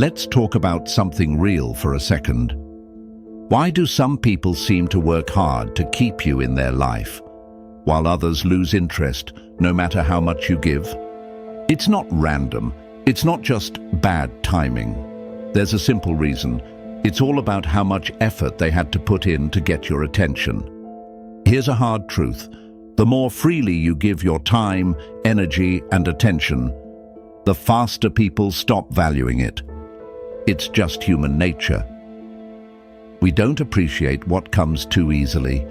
Let's talk about something real for a second. Why do some people seem to work hard to keep you in their life, while others lose interest no matter how much you give? It's not random. It's not just bad timing. There's a simple reason. It's all about how much effort they had to put in to get your attention. Here's a hard truth. The more freely you give your time, energy, and attention, the faster people stop valuing it. It's just human nature. We don't appreciate what comes too easily.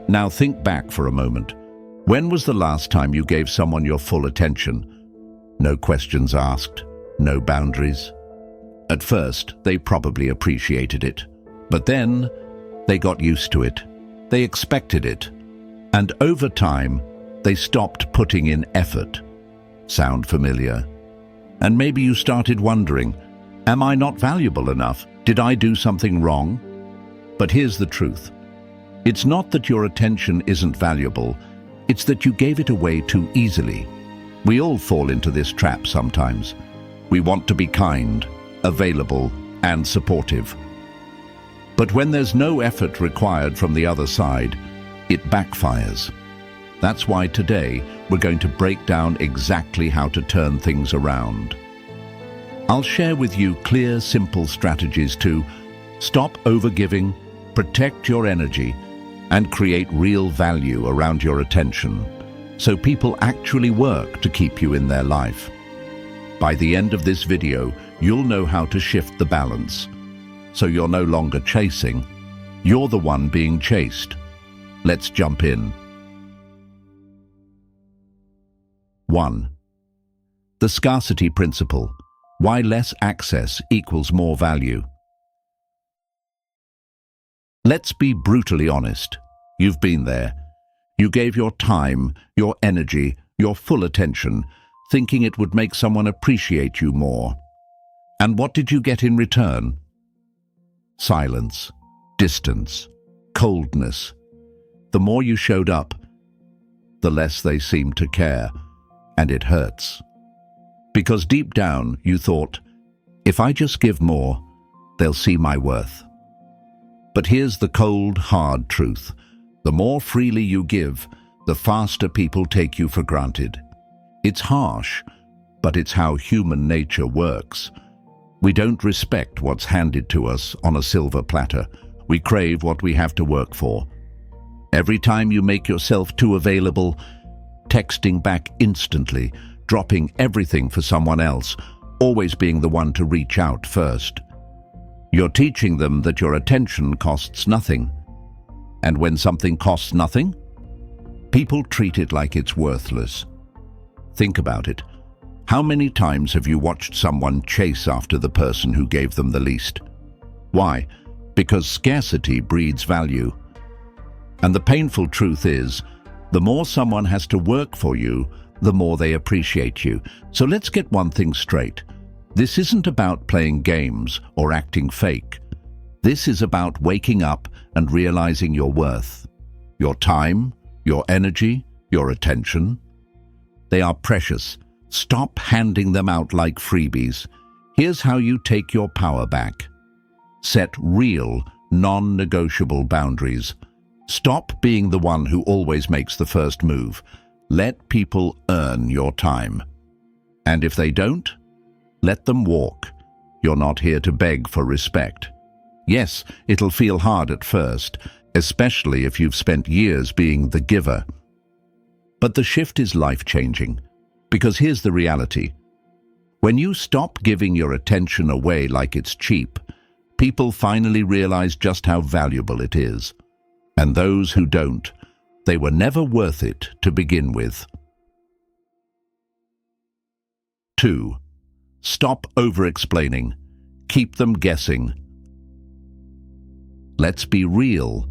Now think back for a moment. When was the last time you gave someone your full attention? No questions asked, no boundaries. At first, they probably appreciated it. But then, they got used to it. They expected it. And over time, they stopped putting in effort. Sound familiar? And maybe you started wondering, am I not valuable enough? Did I do something wrong? But here's the truth. It's not that your attention isn't valuable, it's that you gave it away too easily. We all fall into this trap sometimes. We want to be kind, available, and supportive. But when there's no effort required from the other side, it backfires. That's why today we're going to break down exactly how to turn things around. I'll share with you clear, simple strategies to stop overgiving, protect your energy, and create real value around your attention, so people actually work to keep you in their life. By the end of this video, you'll know how to shift the balance, so you're no longer chasing, you're the one being chased. Let's jump in. 1. The Scarcity Principle. Why less access equals more value. Let's be brutally honest. You've been there. You gave your time, your energy, your full attention, thinking it would make someone appreciate you more. And what did you get in return? Silence, distance, coldness. The more you showed up, the less they seemed to care, and it hurts. Because deep down you thought, if I just give more, they'll see my worth. But here's the cold, hard truth. The more freely you give, the faster people take you for granted. It's harsh, but it's how human nature works. We don't respect what's handed to us on a silver platter. We crave what we have to work for. Every time you make yourself too available, texting back instantly, dropping everything for someone else, always being the one to reach out first. You're teaching them that your attention costs nothing. And when something costs nothing, people treat it like it's worthless. Think about it. How many times have you watched someone chase after the person who gave them the least? Why? Because scarcity breeds value. And the painful truth is, the more someone has to work for you, the more they appreciate you. So let's get one thing straight. This isn't about playing games or acting fake. This is about waking up and realizing your worth. Your time, your energy, your attention. They are precious. Stop handing them out like freebies. Here's how you take your power back. Set real, non-negotiable boundaries. Stop being the one who always makes the first move. Let people earn your time. And if they don't, let them walk. You're not here to beg for respect. Yes, it'll feel hard at first, especially if you've spent years being the giver. But the shift is life-changing, because here's the reality. When you stop giving your attention away like it's cheap, people finally realize just how valuable it is. And those who don't, they were never worth it to begin with. 2. Stop over-explaining. Keep them guessing. Let's be real.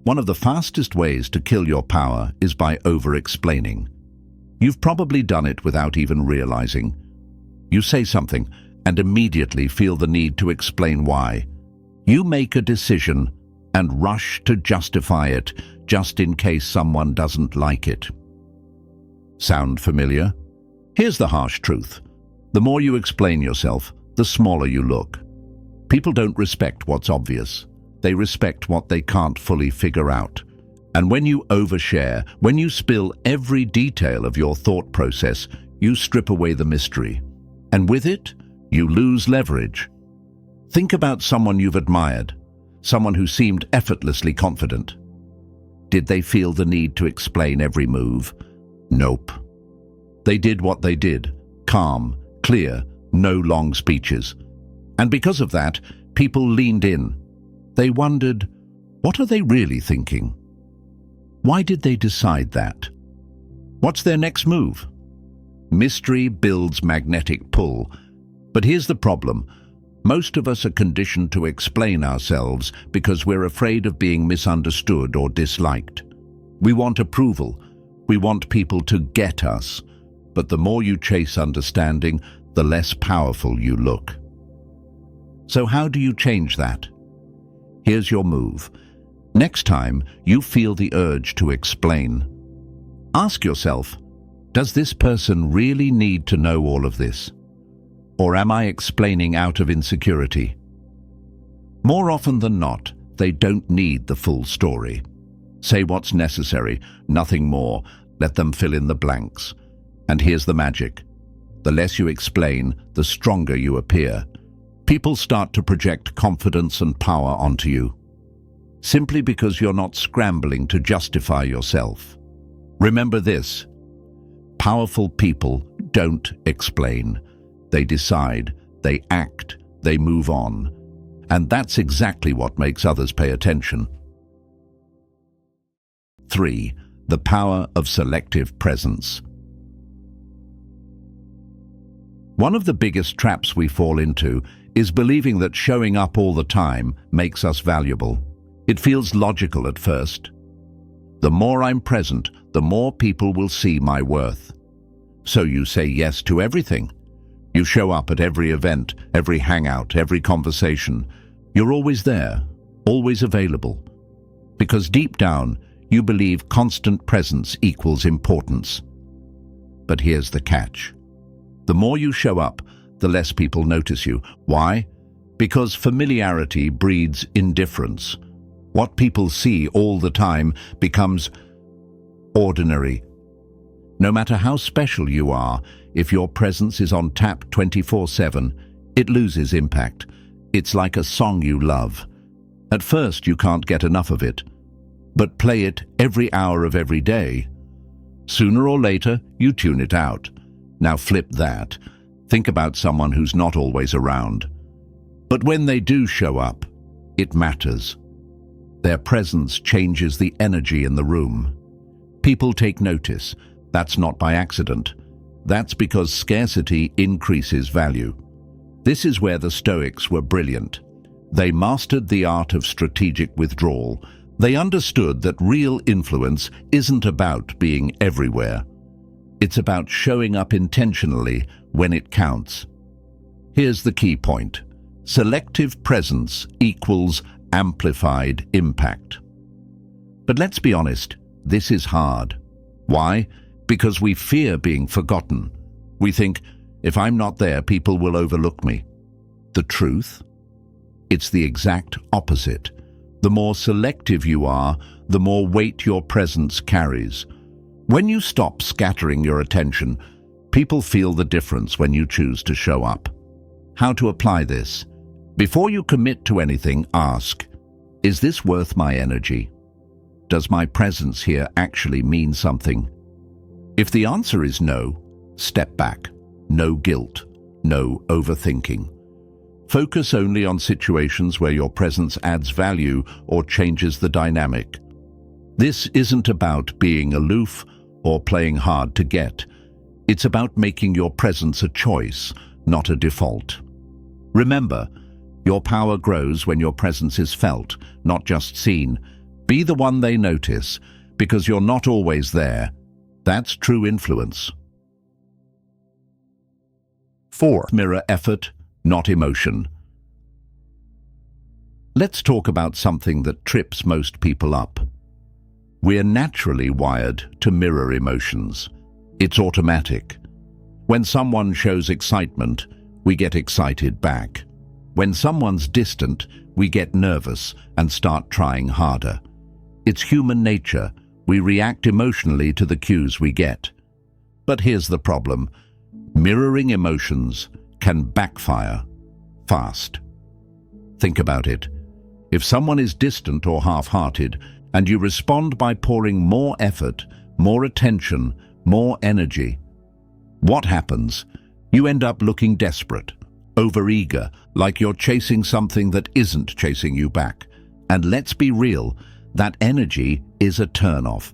One of the fastest ways to kill your power is by over-explaining. You've probably done it without even realizing. You say something and immediately feel the need to explain why. You make a decision and rush to justify it just in case someone doesn't like it. Sound familiar? Here's the harsh truth. The more you explain yourself, the smaller you look. People don't respect what's obvious. They respect what they can't fully figure out. And when you overshare, when you spill every detail of your thought process, you strip away the mystery. And with it, you lose leverage. Think about someone you've admired, someone who seemed effortlessly confident. Did they feel the need to explain every move? Nope. They did what they did, calm, clear, no long speeches. And because of that, people leaned in. They wondered, what are they really thinking? Why did they decide that? What's their next move? Mystery builds magnetic pull. But here's the problem. Most of us are conditioned to explain ourselves because we're afraid of being misunderstood or disliked. We want approval. We want people to get us. But the more you chase understanding, the less powerful you look. So how do you change that? Here's your move. Next time you feel the urge to explain, ask yourself, does this person really need to know all of this? Or am I explaining out of insecurity? More often than not, they don't need the full story. Say what's necessary, nothing more. Let them fill in the blanks. And here's the magic. The less you explain, the stronger you appear. People start to project confidence and power onto you, simply because you're not scrambling to justify yourself. Remember this: powerful people don't explain. They decide, they act, they move on. And that's exactly what makes others pay attention. 3. The power of selective presence. One of the biggest traps we fall into is believing that showing up all the time makes us valuable. It feels logical at first. The more I'm present, the more people will see my worth. So you say yes to everything. You show up at every event, every hangout, every conversation. You're always there, always available. Because deep down, you believe constant presence equals importance. But here's the catch. The more you show up, the less people notice you. Why? Because familiarity breeds indifference. What people see all the time becomes ordinary. No matter how special you are, if your presence is on tap 24/7, it loses impact. It's like a song you love. At first, you can't get enough of it, but play it every hour of every day. Sooner or later, you tune it out. Now flip that. Think about someone who's not always around. But when they do show up, it matters. Their presence changes the energy in the room. People take notice. That's not by accident. That's because scarcity increases value. This is where the Stoics were brilliant. They mastered the art of strategic withdrawal. They understood that real influence isn't about being everywhere. It's about showing up intentionally when it counts. Here's the key point. Selective presence equals amplified impact. But let's be honest, this is hard. Why? Because we fear being forgotten. We think, if I'm not there, people will overlook me. The truth? It's the exact opposite. The more selective you are, the more weight your presence carries. When you stop scattering your attention, people feel the difference when you choose to show up. How to apply this? Before you commit to anything, ask, is this worth my energy? Does my presence here actually mean something? If the answer is no, step back. No guilt, no overthinking. Focus only on situations where your presence adds value or changes the dynamic. This isn't about being aloof or playing hard to get. It's about making your presence a choice, not a default. Remember, your power grows when your presence is felt, not just seen. Be the one they notice, because you're not always there. That's true influence. 4. Mirror effort, not emotion. Let's talk about something that trips most people up. We're naturally wired to mirror emotions. It's automatic. When someone shows excitement, we get excited back. When someone's distant, we get nervous and start trying harder. It's human nature. We react emotionally to the cues we get. But here's the problem. Mirroring emotions can backfire fast. Think about it. If someone is distant or half-hearted, and you respond by pouring more effort, more attention, more energy, what happens? You end up looking desperate, overeager, like you're chasing something that isn't chasing you back. And let's be real, that energy is a turn-off.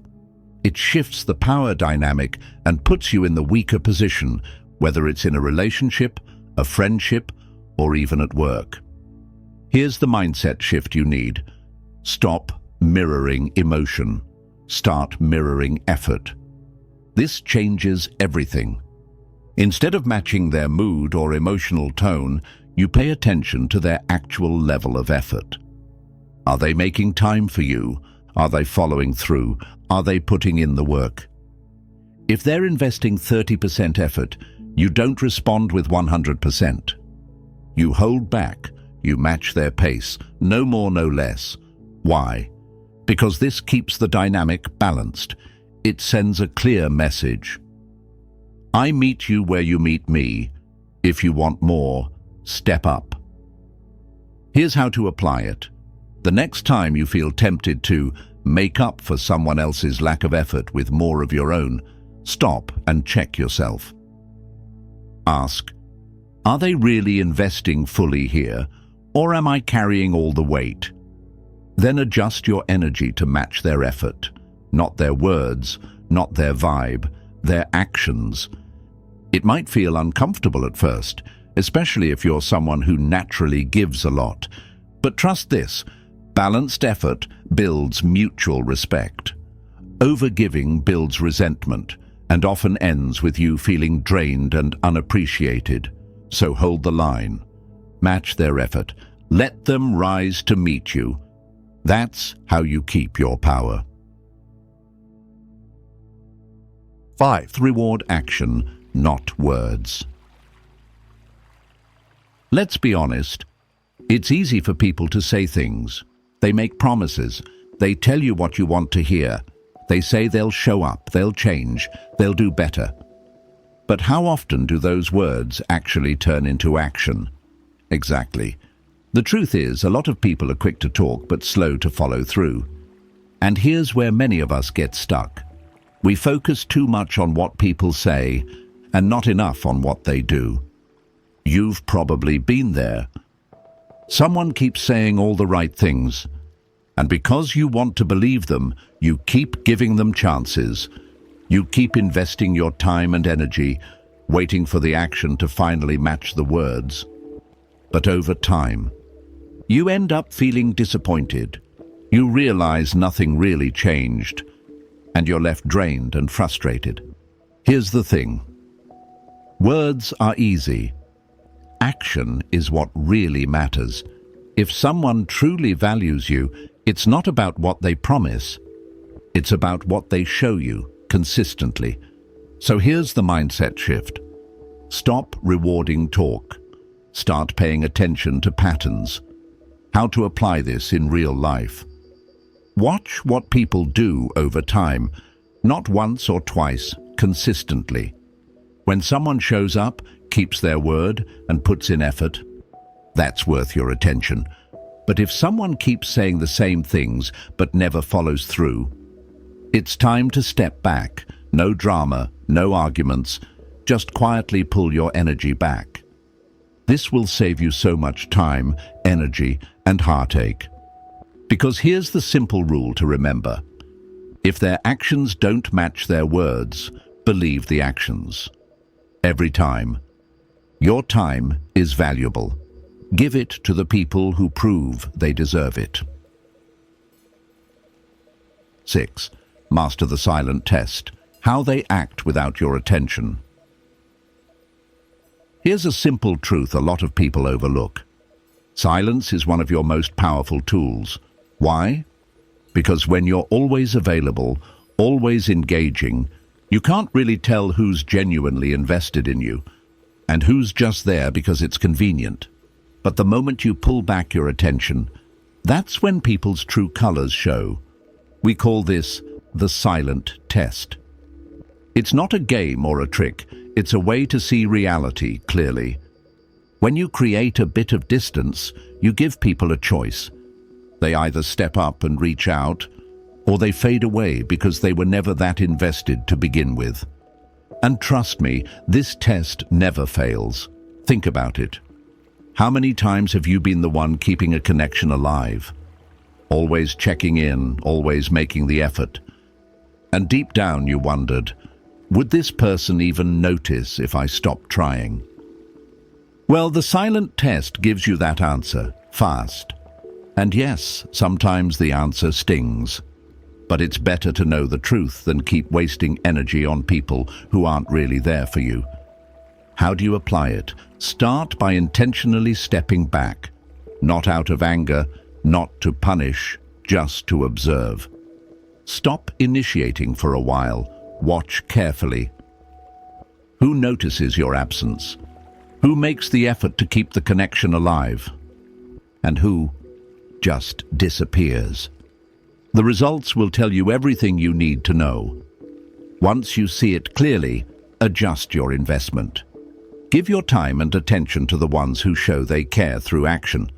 It shifts the power dynamic and puts you in the weaker position, whether it's in a relationship, a friendship, or even at work. Here's the mindset shift you need. Stop mirroring emotion. Start mirroring effort. This changes everything. Instead of matching their mood or emotional tone, you pay attention to their actual level of effort. Are they making time for you? Are they following through? Are they putting in the work? If they're investing 30% effort, you don't respond with 100%. You hold back. You match their pace, no more, no less. Why? Because this keeps the dynamic balanced. It sends a clear message. I meet you where you meet me. If you want more, step up. Here's how to apply it. The next time you feel tempted to make up for someone else's lack of effort with more of your own, stop and check yourself. Ask, are they really investing fully here? Or am I carrying all the weight? Then adjust your energy to match their effort, not their words, not their vibe, their actions. It might feel uncomfortable at first, especially if you're someone who naturally gives a lot. But trust this, balanced effort builds mutual respect. Overgiving builds resentment and often ends with you feeling drained and unappreciated. So hold the line. Match their effort. Let them rise to meet you. That's how you keep your power. 5. Reward action, not words. Let's be honest. It's easy for people to say things. They make promises. They tell you what you want to hear. They say they'll show up, they'll change, they'll do better. But how often do those words actually turn into action? Exactly. The truth is, a lot of people are quick to talk but slow to follow through. And here's where many of us get stuck. We focus too much on what people say and not enough on what they do. You've probably been there. Someone keeps saying all the right things, and because you want to believe them, you keep giving them chances. You keep investing your time and energy, waiting for the action to finally match the words. But over time, you end up feeling disappointed. You realize nothing really changed, and you're left drained and frustrated. Here's the thing. Words are easy. Action is what really matters. If someone truly values you, it's not about what they promise. It's about what they show you consistently. So here's the mindset shift. Stop rewarding talk. Start paying attention to patterns. How to apply this in real life. Watch what people do over time, not once or twice, consistently. When someone shows up, keeps their word, and puts in effort, that's worth your attention. But if someone keeps saying the same things but never follows through, it's time to step back. No drama, no arguments, just quietly pull your energy back. This will save you so much time, energy, and heartache. Because here's the simple rule to remember. If their actions don't match their words, believe the actions. Every time. Your time is valuable. Give it to the people who prove they deserve it. 6. Master the silent test. How they act without your attention. Here's a simple truth a lot of people overlook. Silence is one of your most powerful tools. Why? Because when you're always available, always engaging, you can't really tell who's genuinely invested in you. and who's just there because it's convenient. But the moment you pull back your attention, that's when people's true colors show. We call this the silent test. It's not a game or a trick, it's a way to see reality clearly. When you create a bit of distance, you give people a choice. They either step up and reach out, or they fade away because they were never that invested to begin with. And trust me, this test never fails. Think about it. How many times have you been the one keeping a connection alive? Always checking in, always making the effort. And deep down you wondered, would this person even notice if I stopped trying? Well, the silent test gives you that answer, fast. And yes, sometimes the answer stings. But it's better to know the truth than keep wasting energy on people who aren't really there for you. How do you apply it? Start by intentionally stepping back. Not out of anger, not to punish, just to observe. Stop initiating for a while. Watch carefully. Who notices your absence? Who makes the effort to keep the connection alive? And who just disappears? The results will tell you everything you need to know. Once you see it clearly, adjust your investment. Give your time and attention to the ones who show they care through action.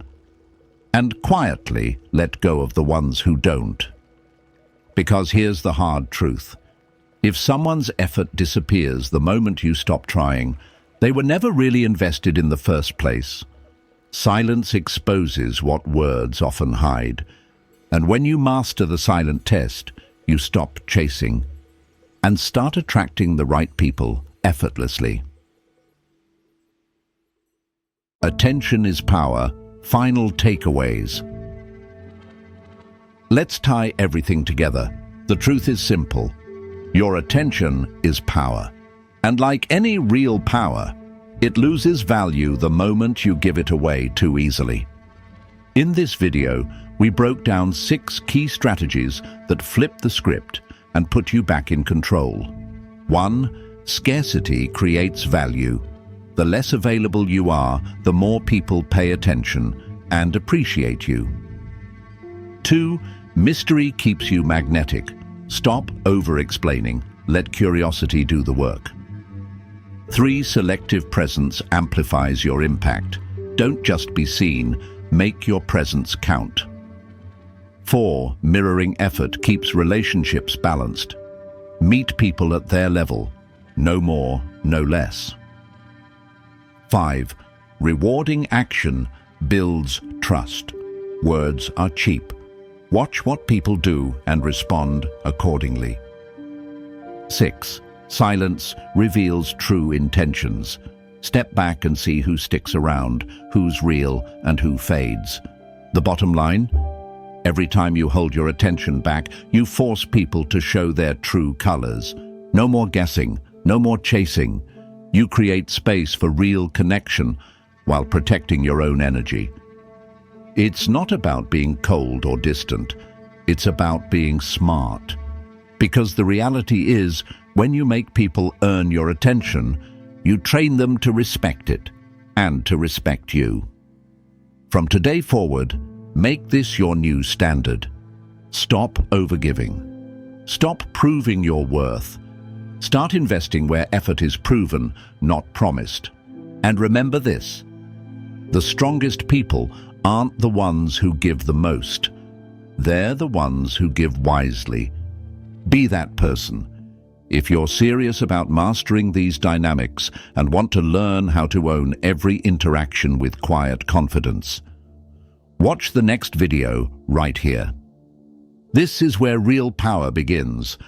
And quietly let go of the ones who don't. Because here's the hard truth. If someone's effort disappears the moment you stop trying, they were never really invested in the first place. Silence exposes what words often hide. And when you master the silent test, you stop chasing and start attracting the right people effortlessly. Attention is power. Final takeaways. Let's tie everything together. The truth is simple. Your attention is power. And like any real power, it loses value the moment you give it away too easily. In this video, we broke down 6 key strategies that flip the script and put you back in control. 1. Scarcity creates value. The less available you are, the more people pay attention and appreciate you. 2. Mystery keeps you magnetic. Stop over-explaining. Let curiosity do the work. 3. Selective presence amplifies your impact. Don't just be seen, make your presence count. 4. Mirroring effort keeps relationships balanced. Meet people at their level. No more, no less. 5. Rewarding action builds trust. Words are cheap. Watch what people do and respond accordingly. 6. Silence reveals true intentions. Step back and see who sticks around, who's real, and who fades. The bottom line? Every time you hold your attention back, you force people to show their true colors. No more guessing, no more chasing. You create space for real connection while protecting your own energy. It's not about being cold or distant. It's about being smart. Because the reality is, when you make people earn your attention, you train them to respect it and to respect you. From today forward, make this your new standard. Stop overgiving. Stop proving your worth. Start investing where effort is proven, not promised. And remember this: the strongest people aren't the ones who give the most. They're the ones who give wisely. Be that person. If you're serious about mastering these dynamics and want to learn how to own every interaction with quiet confidence, watch the next video right here. This is where real power begins,